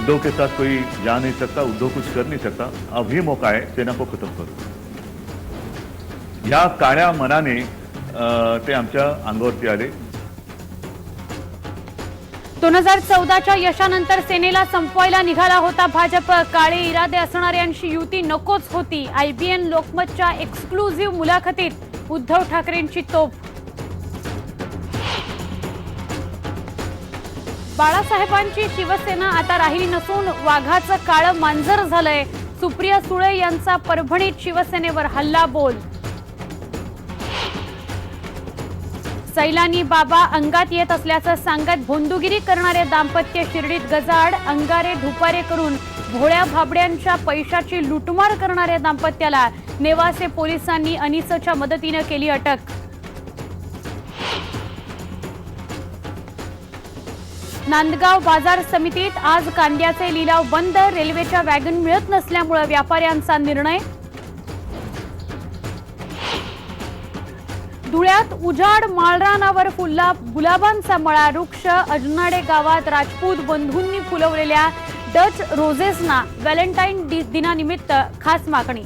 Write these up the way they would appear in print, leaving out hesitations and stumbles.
उद्धव के साथ कोई जा नहीं सकता, उद्धव कुछ कर नहीं सकता। अब ही मौका है सेना को खत्म करो। या काळ्या मनाने ते आमच्या अंगावरती आले। 2014च्या यशानंतर सेनेला संपवायला निघाला होता भाजप। काळे इरादे असणाऱ्यांशी युती नकोच होती। IBN लोकमतच्या एक्सक्लुझिव्ह मुलाखतीत उद्धव ठाकरेंची तोफ। बाळासाहेबांची शिवसेना आता राहिली नसून वाघाचं काळं मांजर झालंय। सुप्रिया सुळे यांचा परभणीत शिवसेनेवर हल्लाबोल। सैलानी बाबा अंगात येत असल्याचं सांगत भोंदूगिरी करणारे दाम्पत्य शिर्डीत गजाआड। अंगारे धुपारे करून भोळ्या भाबड्यांच्या पैशाची लुटमार करणाऱ्या दाम्पत्याला नेवासे पोलिसांनी अनिसच्या मदतीने केली अटक। नांदगाव बाजार समितीत आज कांद्याचे लिलाव बंद। रेल्वेच्या वॅगन मिळत नसल्यामुळे व्यापाऱ्यांचा निर्णय। धुळ्यात उजाड माळरानावर फुलला गुलाबांचा मळा। वृक्ष अजनाडे गावात राजपूत बंधूंनी फुलवलेल्या डच रोजेसना व्हॅलेंटाईन दिनानिमित्त खास मागणी।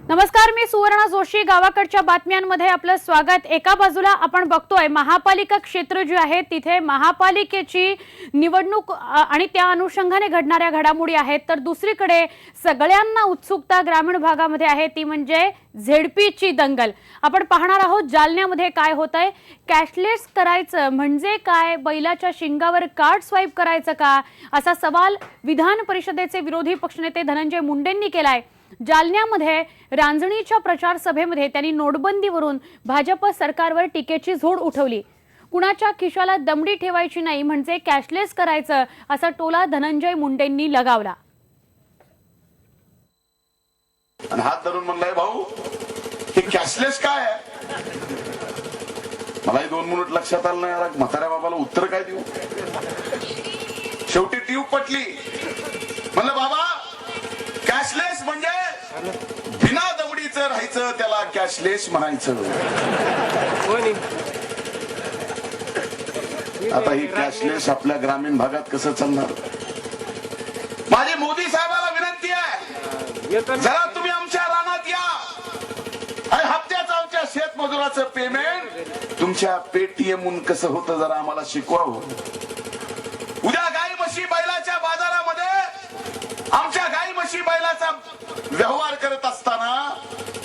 नमस्कार, मी सुवर्णा जोशी। गावाकडच्या बातम्यांमध्ये आपलं स्वागत। एका बाजूला आपण बघतोय महापालिका क्षेत्र जे आहे तिथे महापालिकेची निवडणूक आणि त्या अनुषंगाने घडणाऱ्या घडामोडी आहेत, तर दुसरीकडे सगळ्यांना उत्सुकता ग्रामीण भागामध्ये आहे, ती म्हणजे झेडपीची दंगल। आपण पाहणार आहोत जालन्यामध्ये काय होतंय। कॅशलेस करायचं म्हणजे काय? बैलाच्या शिंगावर कार्ड स्वाईप करायचं का? असा सवाल विधान परिषदेचे विरोधी पक्षनेते धनंजय मुंडेंनी केलाय। जालन्यामध्ये रांजणीच्या प्रचार सभेमध्ये त्यांनी नोटबंदीवरून भाजप सरकारवर टीकेची झोड उठवली। कुणाच्या खिशाला दमडी ठेवायची नाही म्हणजे कॅशलेस करायचं असा टोला धनंजय मुंडेंनी लगावला। आणि हात धरून म्हणलाय, भाऊ हे कॅशलेस काय आहे? मलाही 2 मिनिट लक्षात आलं नाही, यार म्हाताऱ्या बाबाला उत्तर काय देऊ। शेवटी ट्यूब पटली। म्हणलं बाबा कॅशलेस म्हणजे बिना दवडीचं राहायचं, त्याला कॅशलेस म्हणायचं। आता ही कॅशलेस आपल्या ग्रामीण भागात कसं चालणार? माझी मोदी साहेबाला विनंती आहे, जरा तुम्ही आमच्या रानात या आणि हप्त्याचं आमच्या शेतमजुराचं पेमेंट तुमच्या पेटीएमहून कसं होतं जरा आम्हाला शिकवावं। उद्या गाई म्हशी बैलाच्या बाजारामध्ये आमच्या गाई म्हशी बैलाचा व्यवहार करत असताना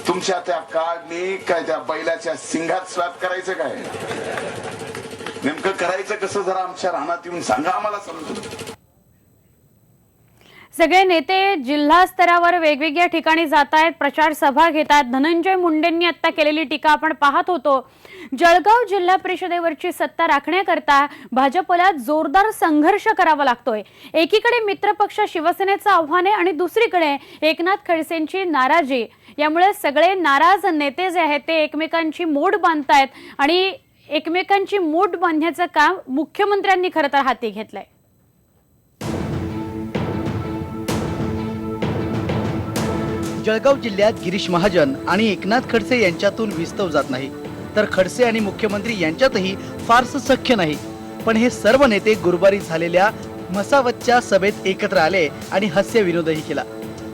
तुमच्या त्या कार्डने काय त्या बैलाच्या सिंगात स्वॅप करायचं काय? नेमकं करायचं कसं जरा आमच्या रानात येऊन सांगा आम्हाला समजून। सगळे नेते जिल्हा स्तरावर वेगवेगळ्या ठिकाणी जात आहेत, प्रचार सभा घेतात। धनंजय मुंडेंनी आता केलेली टीका आपण पाहत होतो। जळगाव जिल्हा परिषदेवरची सत्ता राखण्याकरता भाजपला जोरदार संघर्ष करावा लागतोय। एकीकडे मित्रपक्ष शिवसेनेचं आव्हान आहे आणि दुसरीकडे एकनाथ खडसेंची नाराजी। यामुळे सगळे नाराज नेते जे आहेत ते एकमेकांची मोड बांधतायत आणि एकमेकांची मोड बांधण्याचं काम मुख्यमंत्र्यांनी खरं तर हाती घेतलंय। जळगाव जिल्ह्यात गिरीश महाजन आणि एकनाथ खडसे यांच्यातून विस्तव जात नाही, तर खडसे आणि मुख्यमंत्री यांच्यातही फारसं सख्य नाही। पण हे सर्व नेते गुरुवारी झालेल्या मसावतच्या सभेत एकत्र आले आणि हास्य विनोदही केला।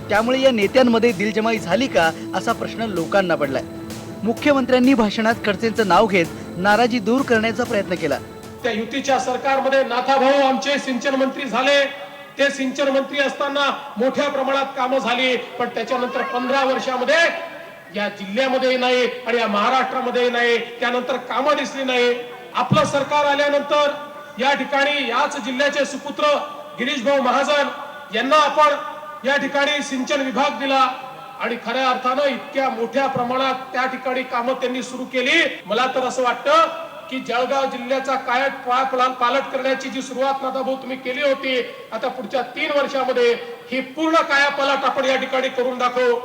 त्यामुळे या नेत्यांमध्ये दिलजमाई झाली का असा प्रश्न लोकांना पडलाय। मुख्यमंत्र्यांनी भाषणात खडसेंचं नाव घेत नाराजी दूर करण्याचा प्रयत्न केला। त्या युतीच्या सरकारमध्ये नाथाभाऊ आमचे सिंचन मंत्री झाले। ते सिंचन मंत्री असताना मोठ्या प्रमाणात कामं झाली, पण त्याच्यानंतर 15 वर्षामध्ये या जिल्ह्यामध्ये नाही आणि या महाराष्ट्रामध्ये नाही, त्यानंतर कामं दिसली नाही। आपलं सरकार आल्यानंतर या ठिकाणी याच जिल्ह्याचे सुपुत्र गिरीश भाऊ महाजन यांना आपण या ठिकाणी सिंचन विभाग दिला आणि खऱ्या अर्थानं इतक्या मोठ्या प्रमाणात त्या ठिकाणी कामं त्यांनी सुरू केली। मला तर असं वाटतं की जळगाव जिल्ह्याचा कायापालट करण्याची जी सुरुवात नाथाभाऊ तुम्ही केली होती, आता पुढच्या 3 वर्षामध्ये ही पूर्ण कायापालट आपण या ठिकाणी करून दाखवू।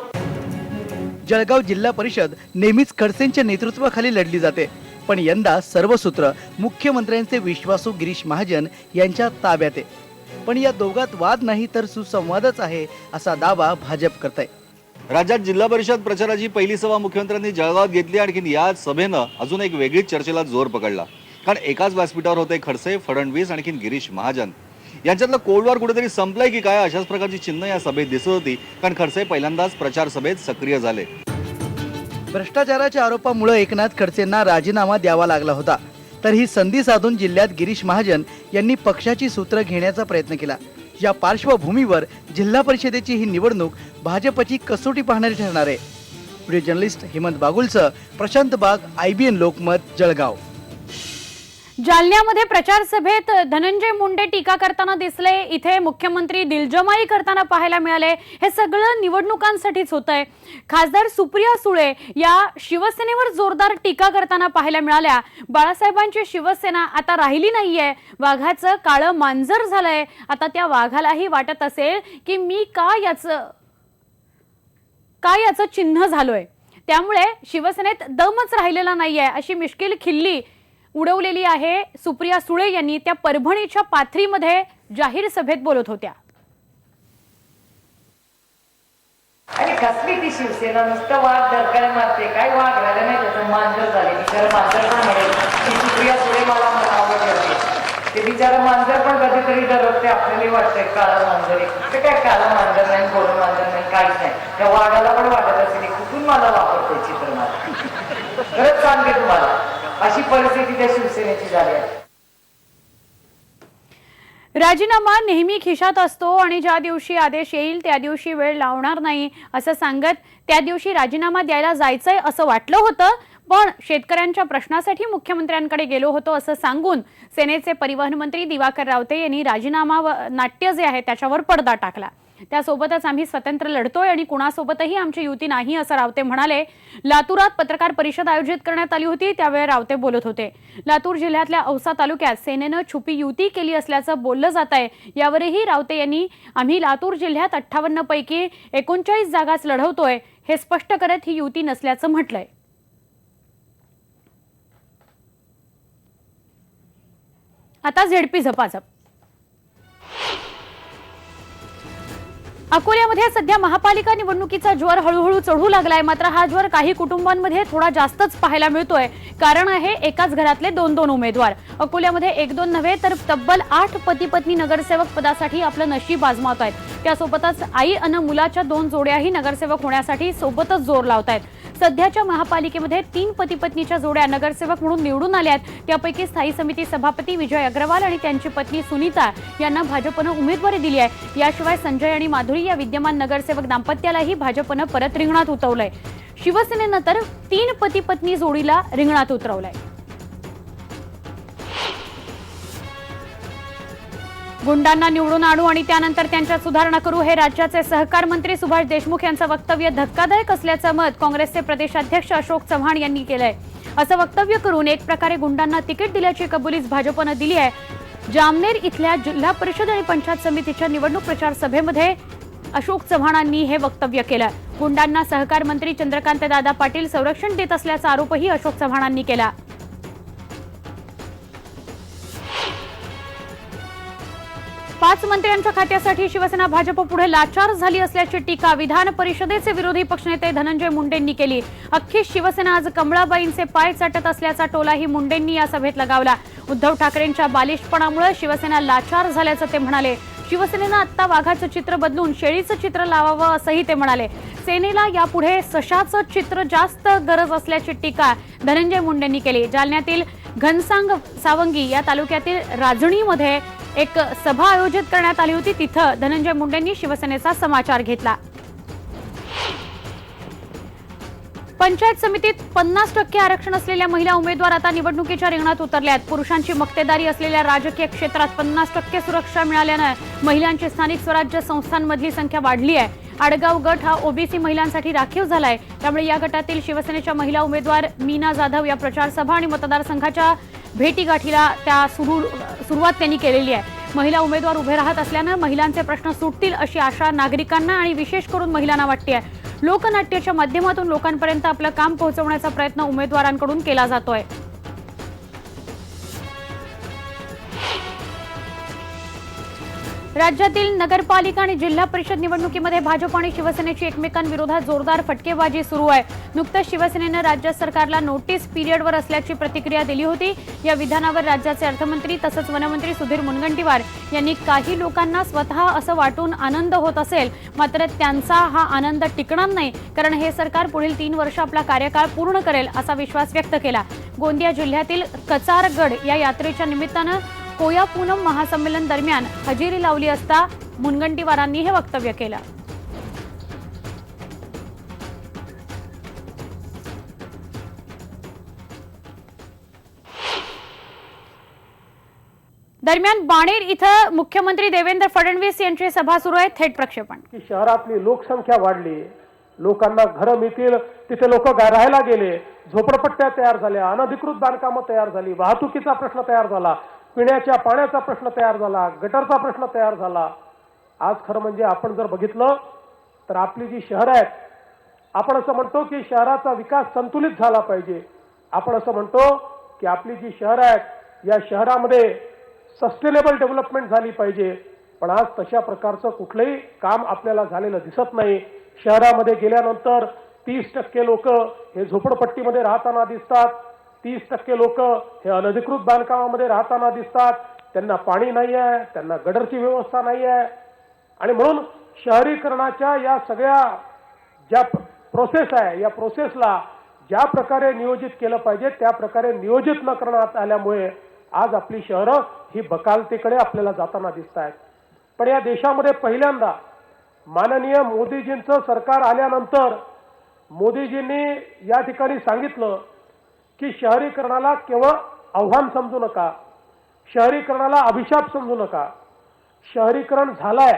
जळगाव जिल्हा परिषद नेहमीच खडसेंच्या नेतृत्वाखाली लढली जाते, पण यंदा सर्व सूत्र मुख्यमंत्र्यांचे विश्वासू गिरीश महाजन यांच्या ताब्यात आहे। पण या दोघात वाद नाही तर सुसंवादच आहे असा दावा भाजप करत आहे। राज्यात जिल्हा परिषद प्रचाराची पहिली सभा मुख्यमंत्र्यांनी जळगावात घेतली. आणखी या सभेनं अजून एक वेगळीच चर्चेला जोर पकडला. कारण एकाच व्यासपीठावर होते खडसे, फडणवीस आणखी गिरीश महाजन. यांच्यातलं कोल्ड वॉर कुठेतरी संपलंय की काय अशाच प्रकारची चिन्ह या सभेत दिसत होती. कारण खडसे पहिल्यांदाच प्रचार सभेत सक्रिय झाले. भ्रष्टाचाराच्या आरोपामुळे एकनाथ खडसेंना राजीनामा द्यावा लागला होता. तर ही संधी साधून जिल्ह्यात गिरीश महाजन यांनी पक्षाची सूत्र घेण्याचा प्रयत्न केला. या पार्श्वभूमीवर जिल्हा परिषदेची ही निवडणूक भाजपची कसोटी पाहणारी ठरणार आहे. व्हिडिओ जर्नलिस्ट हेमंत बागुलसह प्रशांत बाग, IBN लोकमत, जळगाव. जालन्यामध्ये प्रचार सभेत धनंजय मुंडे टीका करताना दिसले. इथे मुख्यमंत्री दिलजमाई करताना पाहायला मिळाले. हे सगळं निवडणुकांसाठीच होतंय. खासदार सुप्रिया सुळे या शिवसेनेवर जोरदार टीका करताना पाहायला मिळाल्या. बाळासाहेबांची शिवसेना आता राहिली नाहीये. वाघाचं काळं मांजर झालंय. आता त्या वाघालाही वाटत असेल की मी का याचं चिन्ह झालोय. त्यामुळे शिवसेनेत दमच राहिलेला नाहीये अशी मिश्किल खिल्ली उडवलेली आहे. सुप्रिया सुळे यांनी त्या परभणीच्या पाथरीमध्ये जाहीर सभेत बोलत होत्या. आणि कसली ती शिवसेना नुसतं वाघ धरकाय मारते. काय वाघ राहिलं नाही त्याचं मांजर झाले. बिचारा मांजर पण म्हणेल की सुप्रिया सुळे मला म्हणावं ठरते. ते बिचारा मांजर पण कधीतरी डरवते. आपल्याला वाटतंय काळा मांजर आहे. ते काय काळा मांजर नाही, गोरं मांजर नाही, काहीच नाही. त्या वाघाला पण वाटत असेल कुठून मला वापरते चित्र. मला खरंच सांगते तुम्हाला अशी परिस्थिती त्या शिवसेनेची झाली आहे. राजीनामा नेहमी खिशात असतो आणि ज्या दिवशी आदेश येईल त्या दिवशी वेळ लावणार नाही असं सांगत त्या दिवशी राजीनामा द्यायला जायचंय असं वाटलं होतं. पण शेतकऱ्यांच्या प्रश्नासाठी मुख्यमंत्र्यांकडे गेलो होतो असं सांगून सेनेचे परिवहन मंत्री दिवाकर रावते यांनी राजीनामा नाट्य जे आहे त्याच्यावर पडदा टाकला. त्यासोबतच आम्ही स्वतंत्र लढतोय आणि कुणासोबतही आमची युती नाही असं रावते म्हणाले. लातूरात पत्रकार परिषद आयोजित करण्यात आली होती त्यावेळी रावते बोलत होते. लातूर जिल्ह्यातल्या औसा तालुक्यात सेनेनं छुपी युती केली असल्याचं बोललं जात आहे. यावरही रावते यांनी आम्ही लातूर जिल्ह्यात 58 पैकी 39 जागाच लढवतोय हे स्पष्ट करत ही युती नसल्याचं म्हटलंय. आता झेडपी झपाझप. अकोल्यामध्ये सध्या महापालिका निवडणुकीचा ज्वर हळूहळू चढू लागलाय. मात्र हा ज्वर काही कुटुंबांमध्ये थोडा जास्तच पाहायला मिळतोय. कारण आहे एकाच घरातले 2-2 उमेदवार. अकोल्यामध्ये 1-2 नव्हे तर तब्बल 8 पती पत्नी नगरसेवक पदासाठी आपलं नशीब आजमावत आहेत. त्यासोबतच आई आणि मुलाच्या 2 जोड्याही नगरसेवक होण्यासाठी सोबतच जोर लावत आहेत. सध्याच्या महापालिकेमध्ये 3 पती पत्नीच्या जोड्या नगरसेवक म्हणून निवडून आल्या आहेत. त्यापैकी स्थायी समिती सभापती विजय अग्रवाल आणि त्यांची पत्नी सुनीता यांना भाजपनं उमेदवारी दिली आहे. याशिवाय संजय आणि माधुरी या विद्यमान नगरसेवक दाम्पत्यालाही भाजपनं परत रिंगणात उतरवलंय. शिवसेनेनं तर 3 पती पत्नी जोडीला रिंगणात उतरवलंय. गुंडांना निवडून आणू आणि त्यानंतर त्यांच्यात सुधारणा करू हे राज्याचे सहकार मंत्री सुभाष देशमुख यांचं वक्तव्य धक्कादायक असल्याचं मत काँग्रेसचे प्रदेशाध्यक्ष अशोक चव्हाण यांनी केलंय. असं वक्तव्य करून एक प्रकारे गुंडांना तिकीट दिल्याची कबुलीच भाजपनं दिली आहे. जामनेर इथल्या जिल्हा परिषद आणि पंचायत समितीच्या निवडणूक प्रचार सभेमध्ये अशोक चव्हाणांनी हे वक्तव्य केलं. गुंडांना सहकार मंत्री चंद्रकांत दादा पाटील संरक्षण देत असल्याचा आरोपही अशोक चव्हाणांनी केला. पाच मंत्र्यांच्या खात्यासाठी शिवसेना भाजप पुढे लाचार झाली असल्याची टीका विधान परिषदेचे विरोधी पक्षनेते धनंजय मुंडेंनी केली. अख्खी शिवसेना आज कमळाबाईंचे पाय चाटत असल्याचा टोलाही मुंडेंनी या सभेत लगावला. उद्धव ठाकरेंच्या बालिशपणामुळे शिवसेना लाचार झाल्याचं ते म्हणाले. शिवसेनेनं आता वाघाचं चित्र बदलून शेळीचं चित्र लावावं असंही ते म्हणाले. सेनेला यापुढे सशाचं चित्र जास्त गरज असल्याची टीका धनंजय मुंडेंनी केली. जालन्यातील घनसांग सावंगी या तालुक्यातील राजणीमध्ये एक सभा आयोजित करण्यात आली होती. तिथं धनंजय मुंडेंनी शिवसेनेचा समाचार घेतला. पंचायत समितीत 50% आरक्षण असलेल्या महिला उमेदवार आता निवडणुकीच्या रिंगणात उतरल्यात. पुरुषांची मक्तेदारी असलेल्या राजकीय क्षेत्रात 50% सुरक्षा मिळाल्यानं महिलांची स्थानिक स्वराज्य संस्थांमधली संख्या वाढली आहे. आडगाव गट हा ओबीसी महिलांसाठी राखीव झालाय. त्यामुळे या गटातील शिवसेनेच्या महिला उमेदवार मीना जाधव या प्रचार सभा आणि मतदारसंघाच्या भेटीगाठीला सुरुवात त्यांनी केलेली आहे. महिला उमेदवार उभे राहत असल्यानं महिलांचे प्रश्न सुटतील अशी आशा नागरिकांना आणि विशेष करून महिलांना वाटते आहे. लोकनाट्याच्या माध्यमातून लोकांपर्यंत आपलं काम पोहोचवण्याचा प्रयत्न उमेदवारांकडून केला जातोय. राज्यातील नगरपालिका आणि जिल्हा परिषद निवडणुकीमध्ये भाजप आणि शिवसेनेची एकमेकांविरोधात जोरदार फटकेबाजी सुरू आहे. नुकतंच शिवसेनेनं राज्य सरकारला नोटीस पिरियडवर असल्याची प्रतिक्रिया दिली होती. या विधानावर राज्याचे अर्थमंत्री तसंच वनमंत्री सुधीर मुनगंटीवार यांनी काही लोकांना स्वतः असं वाटून आनंद होत असेल, मात्र त्यांचा हा आनंद टिकणार नाही, कारण हे सरकार पुढील 3 वर्ष आपला कार्यकाळ पूर्ण करेल असा विश्वास व्यक्त केला. गोंदिया जिल्ह्यातील कचारगड या यात्रेच्या निमित्तानं कोया पूनम महासंमेलन दरम्यान हजेरी लावली असता मुनगंटीवारांनी हे वक्तव्य केलं. दरम्यान बाणेर इथं मुख्यमंत्री देवेंद्र फडणवीस यांची सभा सुरू आहे. थेट प्रक्षेपण. की शहरातली लोकसंख्या वाढली, लोकांना घरं मिळतील तिथे लोक राहायला गेले, झोपडपट्ट्या तयार झाल्या, अनधिकृत बांधकामं तयार झाली, वाहतुकीचा प्रश्न तयार झाला, पिण्याच्या पाण्याचा प्रश्न तयार झाला, गटरचा प्रश्न तयार झाला. आज खरं म्हणजे आपण जर बघितलं तर आपली जी शहरं आहेत, आपण असं म्हणतो की शहराचा विकास संतुलित झाला पाहिजे. आपण असं म्हणतो की आपली जी शहरं आहेत या शहरामध्ये सस्टेनेबल डेव्हलपमेंट झाली पाहिजे. पण आज तशा प्रकारचं कुठलंही काम आपल्याला झालेलं दिसत नाही. शहरामध्ये गेल्यानंतर 30% लोक हे झोपडपट्टीमध्ये राहताना दिसतात, 30% लोक हे अनधिकृत बांधकामामध्ये राहताना दिसतात. त्यांना पाणी नाही आहे, त्यांना गटरची व्यवस्था नाही आहे. आणि म्हणून शहरीकरणाच्या या सगळ्या ज्या प्रोसेस आहे या प्रोसेसला ज्या प्रकारे नियोजित केलं पाहिजे त्या प्रकारे नियोजित न करण्यात आल्यामुळे आज आपली शहरं ही बकालतेकडे आपल्याला जाताना दिसत आहेत. पण या देशामध्ये पहिल्यांदा माननीय मोदीजींचं सरकार आल्यानंतर मोदीजींनी या ठिकाणी सांगितलं की शहरीकरणाला केवळ आव्हान समजू नका, शहरीकरणाला अभिशाप समजू नका. शहरीकरण झालंय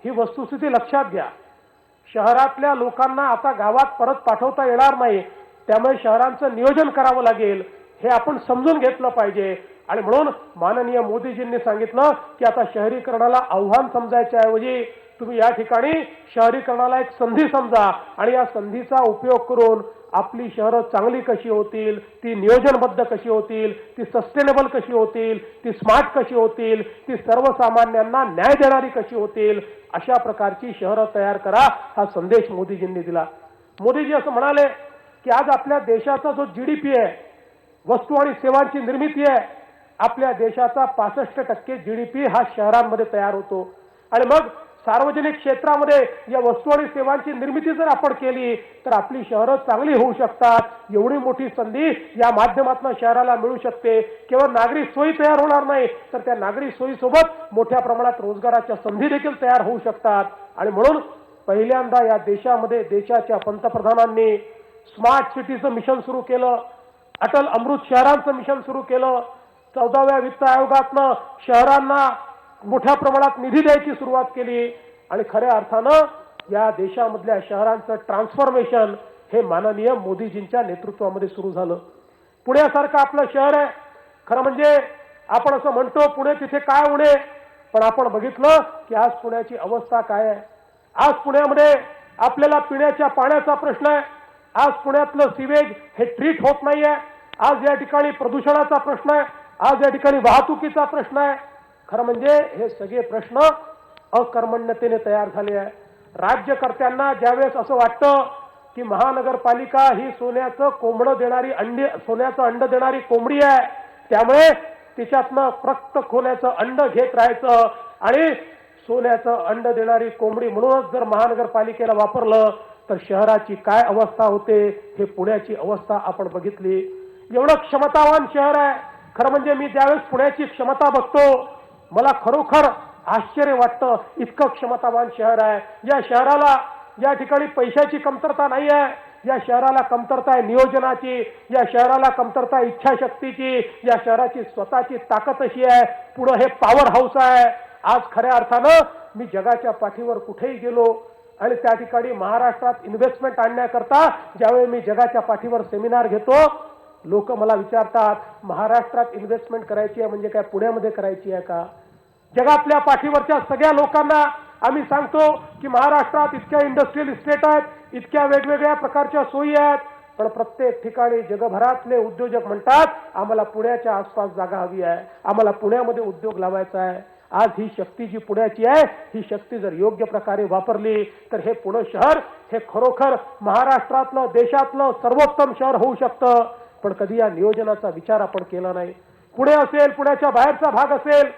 ही वस्तुस्थिती लक्षात घ्या. शहरातल्या लोकांना आता गावात परत पाठवता येणार नाही, त्यामुळे शहरांचं नियोजन करावं लागेल हे आपण समजून घेतलं पाहिजे. आणि म्हणून माननीय मोदीजींनी सांगितलं की आता शहरीकरणाला आव्हान समजायच्या ऐवजी तुम्ही या ठिकाणी शहरीकरणाला एक संधी समजा आणि या संधीचा उपयोग करून आपली शहरं चांगली कशी होतील, ती नियोजनबद्ध कशी होतील, ती सस्टेनेबल कशी होतील, ती स्मार्ट कशी होतील, ती सर्वसामान्यांना न्याय देणारी कशी होतील, अशा प्रकारची शहरं तयार करा हा संदेश मोदीजींनी दिला. मोदीजी असं म्हणाले की आज आपल्या देशाचा जो GDP आहे, वस्तू आणि सेवांची निर्मिती आहे, आपल्या देशाचा 65% GDP हा शहरांमध्ये तयार होतो. आणि मग सार्वजनिक क्षेत्रामध्ये या वस्तू आणि सेवांची निर्मिती जर आपण केली तर आपली शहरं चांगली होऊ शकतात. एवढी मोठी संधी या माध्यमातून शहराला मिळू शकते. केवळ नागरी सोयी तयार होणार नाही तर त्या नागरी सोयीसोबत मोठ्या प्रमाणात रोजगाराच्या संधी देखील तयार होऊ शकतात. आणि म्हणून पहिल्यांदा या देशामध्ये देशाच्या पंतप्रधानांनी स्मार्ट सिटीचं मिशन सुरू केलं, अटल अमृत शहरांचं मिशन सुरू केलं. 14व्या वित्त आयोगातनं शहरांना मोठ्या प्रमाणात निधी द्यायची सुरुवात केली. आणि खऱ्या अर्थानं या देशामधल्या शहरांचं ट्रान्सफॉर्मेशन हे माननीय मोदीजींच्या नेतृत्वामध्ये सुरू झालं. पुण्यासारखं आपलं शहर आहे. खरं म्हणजे आपण असं म्हणतो पुणे तिथे काय उणे, पण आपण बघितलं की आज पुण्याची अवस्था काय आहे. आज पुण्यामध्ये आपल्याला पिण्याच्या पाण्याचा प्रश्न आहे. आज पुण्यातलं सिवेज हे ट्रीट होत नाहीये. आज या ठिकाणी प्रदूषणाचा प्रश्न आहे. आज या ठिकाणी वाहतुकीचा प्रश्न आहे. खरं म्हणजे हे सगळे प्रश्न अकर्मण्यतेने तयार झाले आहे. राज्यकर्त्यांना ज्यावेळेस असं वाटतं की महानगरपालिका ही सोन्याचं अंड देणारी कोंबडी आहे, त्यामुळे तिच्यातनं रक्त खोल्याचं अंड घेत राहायचं आणि सोन्याचं अंड देणारी कोंबडी म्हणूनच जर महानगरपालिकेला वापरलं तर शहराची काय अवस्था होते हे पुण्याची अवस्था आपण बघितली. एवढं क्षमतावान शहर आहे. खरं म्हणजे मी ज्यावेळेस पुण्याची क्षमता बघतो मला खरोखर आश्चर्य वाटतं. इतकं क्षमतावान शहर आहे. या शहराला या ठिकाणी पैशाची कमतरता नाही आहे. या शहराला कमतरता आहे नियोजनाची, या शहराला कमतरता आहे इच्छाशक्तीची, या शहराची स्वतःची ताकद अशी आहे. पुढं हे पॉवर हाऊस आहे. आज खऱ्या अर्थानं मी जगाच्या पाठीवर कुठेही गेलो आणि त्या ठिकाणी महाराष्ट्रात इन्व्हेस्टमेंट आणण्याकरता ज्यावेळी मी जगाच्या पाठीवर सेमिनार घेतो, लोक मला विचारतात महाराष्ट्रात इन्व्हेस्टमेंट करायची आहे म्हणजे काय पुण्यामध्ये करायची आहे का. जगातल्या पाठीवरच्या सगळ्या लोकांना आम्ही सांगतो की महाराष्ट्रात इतक्या इंडस्ट्रियल इस्टेट आहेत, इतक्या वेगवेगळ्या प्रकारच्या सोयी आहेत, पण प्रत्येक ठिकाणी जगभरातले उद्योजक म्हणतात आम्हाला पुण्याच्या आसपास जागा हवी आहे, आम्हाला पुण्यामध्ये उद्योग लावायचा आहे. आज ही शक्ती जी पुण्याची आहे, ही शक्ती जर योग्य प्रकारे वापरली तर हे पुणे शहर हे खरोखर महाराष्ट्रातलं देशातलं सर्वोत्तम शहर होऊ शकतं. पण कधी या नियोजनाचा विचार आपण केला नाही. पुणे असेल, पुण्याच्या बाहेरचा भाग असेल,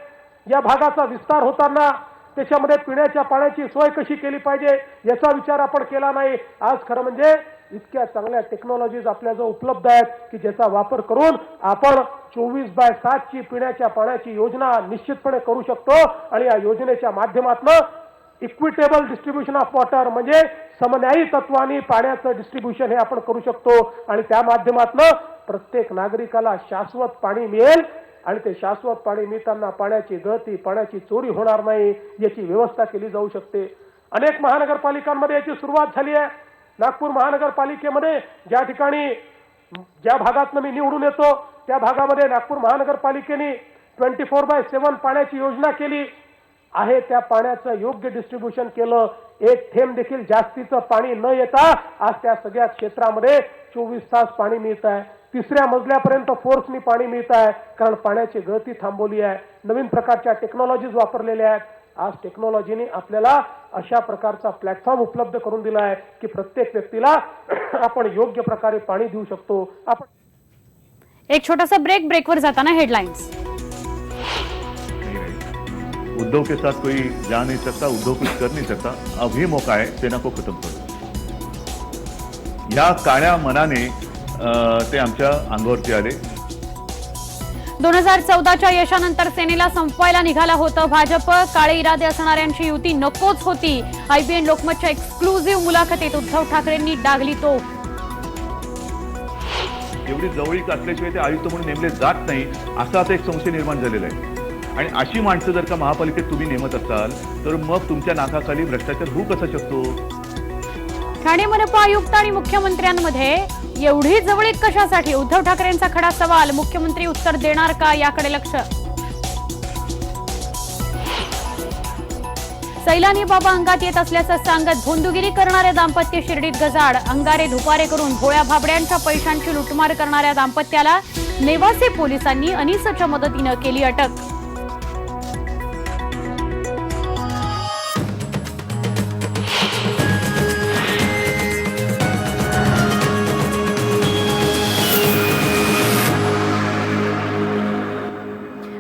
या भागाचा विस्तार होताना त्याच्यामध्ये पिण्याच्या पाण्याची सोय कशी केली पाहिजे याचा विचार आपण केला नाही. आज खरं म्हणजे इतक्या चांगल्या टेक्नॉलॉजीज आपल्याजवळ उपलब्ध आहेत की ज्याचा वापर करून आपण 24/7 ची पिण्याच्या पाण्याची योजना निश्चितपणे करू शकतो. आणि या योजनेच्या माध्यमातून इक्विटेबल डिस्ट्रीब्युशन ऑफ वॉटर म्हणजे समन्यायी तत्वाने पाण्याचं डिस्ट्रीब्युशन हे आपण करू शकतो. आणि त्या माध्यमातून प्रत्येक नागरिकाला शाश्वत पाणी मिळेल आणि ते शाश्वत पाणी मिळताना पाण्याची गळती, पाण्याची चोरी होणार नाही याची व्यवस्था केली जाऊ शकते. अनेक महानगरपालिकांमध्ये याची सुरुवात झाली आहे. नागपूर महानगरपालिकेमध्ये ज्या ठिकाणी ज्या भागातनं मी निवडून येतो त्या भागामध्ये नागपूर महानगरपालिकेने 24/7 पाण्याची योजना केली आहे. त्या पाण्याचं योग्य डिस्ट्रीब्युशन केलं. एक थेंब देखील जास्तीचं पाणी न येता आज त्या सगळ्या क्षेत्रामध्ये 24 तास पाणी मिळत आहे. 3ऱ्या मजल्यापर्यंत फोर्सनी पाणी मिळत आहे कारण पाण्याची गळती थांबवली आहे. नवीन प्रकारच्या टेक्नॉलॉजीज वापरलेल्या आहेत. आज टेक्नॉलॉजीने आपल्याला अशा प्रकारचा प्लॅटफॉर्म उपलब्ध करून दिला आहे की प्रत्येक व्यक्तीला आपण योग्य प्रकारे पाणी देऊ शकतो. आपण एक छोटासा ब्रेकवर जाताना हेडलाइंस. उद्धव के साथ कोई जा नहीं सकता, उद्धव कुछ कर नहीं सकता, अभी मौका है सेना को खत्म करो. या काळ्या मनाने ते आमच्या अंगावरती आले. 2014च्या यशानंतर सेनेला संपवायला निघाला होतं भाजप. काळे इरादे असणाऱ्यांची युती नकोच होती. IBN लोकमतच्या एक्सक्लुझिव्ह मुलाखतीत उद्धव ठाकरेंनी डागली तो. एवढी जवळीक असल्याशिवाय ते आयुक्त म्हणून नेमले जात नाही असा आता एक संशय निर्माण झालेला आहे. आणि अशी माणसं जर का महापालिकेत तुम्ही नेमत असाल तर मग तुमच्या नाकाखाली भ्रष्टाचार होऊ कसा शकतो. ठाणे मनपा आयुक्त आणि मुख्यमंत्र्यांमध्ये एवढी जवळीक कशासाठी? उद्धव ठाकरेंचा खडा सवाल. मुख्यमंत्री उत्तर देणार का याकडे लक्ष. सैलानी बाबा अंगात येत असल्याचं सांगत भोंदुगिरी करणारे दाम्पत्य शिर्डीत गजाड. अंगारे धुपारे करून भोळ्या भाबड्यांच्या पैशांची लुटमार करणाऱ्या दाम्पत्याला नेवासे पोलिसांनी अनिसच्या मदतीनं केली अटक.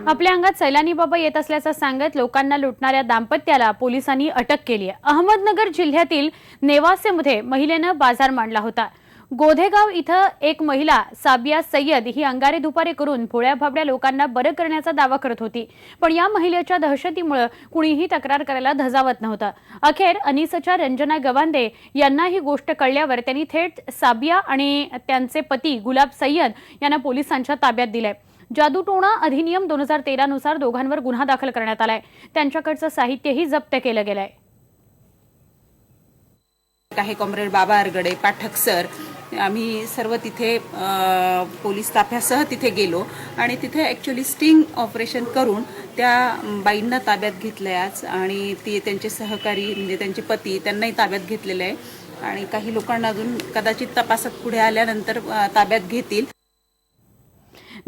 आपल्या अंगात सैलानी बाबा येत असल्याचं सांगत लोकांना लुटणाऱ्या दाम्पत्याला पोलिसांनी अटक केली आहे. अहमदनगर जिल्ह्यातील नेवासेमध्ये महिलेनं बाजार मांडला होता. गोधेगाव इथं एक महिला साबिया सय्यद ही अंगारे दुपारे करून भोळ्या भाबड्या लोकांना बरं करण्याचा दावा करत होती. पण या महिलेच्या दहशतीमुळे कुणीही तक्रार करायला धजावत नव्हतं. अखेर अनिसच्या रंजना गवांदे यांना ही गोष्ट कळल्यावर त्यांनी थेट साबिया आणि त्यांचे पती गुलाब सय्यद यांना पोलिसांच्या ताब्यात दिलंय. जादूटोणा अधिनियम 2013 नुसार दोघांवर गुन्हा दाखल करण्यात आलाय. त्यांच्याकडचं साहित्यही जप्त केलं गेलंय. काही कॉम्रेड बाबा अरगडे, पाठक सर, आम्ही सर्व तिथे पोलीस ताफ्यासह तिथे गेलो आणि तिथे ॲक्च्युली स्टिंग ऑपरेशन करून त्या बाईंना ताब्यात घेतलं आहे आज. आणि ती त्यांचे सहकारी म्हणजे त्यांचे पती त्यांनाही ताब्यात घेतलेलं आहे. आणि काही लोकांना अजून कदाचित तपासात पुढे आल्यानंतर ताब्यात घेतील.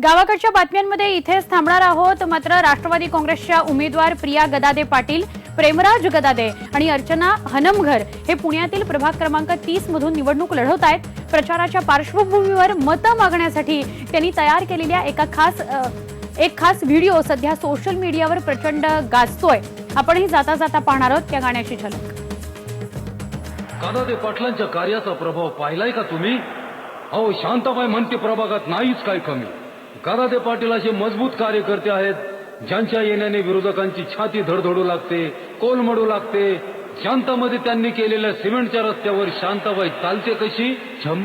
गावाकडच्या बातम्यांमध्ये इथेच थांबणार आहोत. मात्र राष्ट्रवादी काँग्रेसच्या उमेदवार प्रिया गदादे पाटील, प्रेमराज गदादे आणि अर्चना हनमघर हे पुण्यातील प्रभाग क्रमांक 30 मधून निवडणूक लढवत आहेत. प्रचाराच्या पार्श्वभूमीवर मतं मागण्यासाठी त्यांनी तयार केलेल्या एक खास व्हिडिओ सध्या सोशल मीडियावर प्रचंड गाजतोय. आपणही जाता जाता पाहणार आहोत त्या गाण्याची झलक. गदादे पाटलांच्या कार्याचा प्रभाव पाहिलाय का तुम्ही? अहो, शांताबाई म्हणते प्रभागात नाहीच काय कमी. गदादे पाटील असे मजबूत कार्यकर्ते आहेत ज्यांच्या येण्याने विरोधकांची छाती धडधडू लागते, कोलमडू लागते. शांतामध्ये त्यांनी केलेल्या सिमेंटच्या रस्त्यावर शांताबाई चालते कशी? छम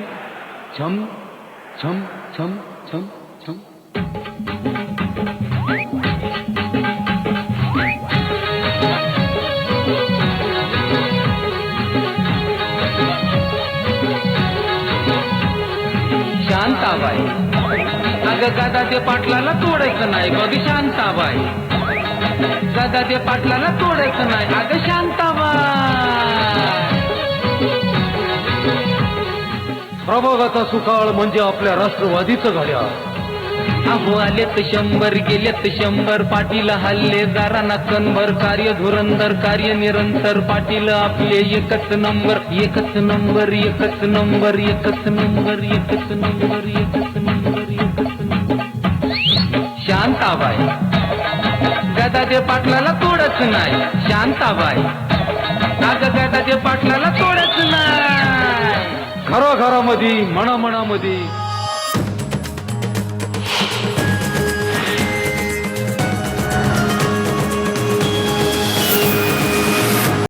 छम छम छम छम छम. शांताबाई अगं गदादे पाटलाला तोडायचं नाही बघ शांताबाई. गदादे पाटलाला तोडायचं नाही अगं शांताबाई. प्रभागाचा सुकाळ म्हणजे आपल्या राष्ट्रवादीचं घड्याळ. अहो आलेत 100 गेलेत 100 पाटील हल्ले दाराना कणभर कार्य धुरंधर कार्य निरंतर पाटील आपले एकच नंबर एकच नंबर एकच नंबर एकच नंबर एकच नंबर एकच नंबर एकच नंबर शांताबाई गदादे पाटलाला तोडच नाही शांताबाई अगं गदादे पाटलाला तोडच नाही घराघरामध्ये मनामनामध्ये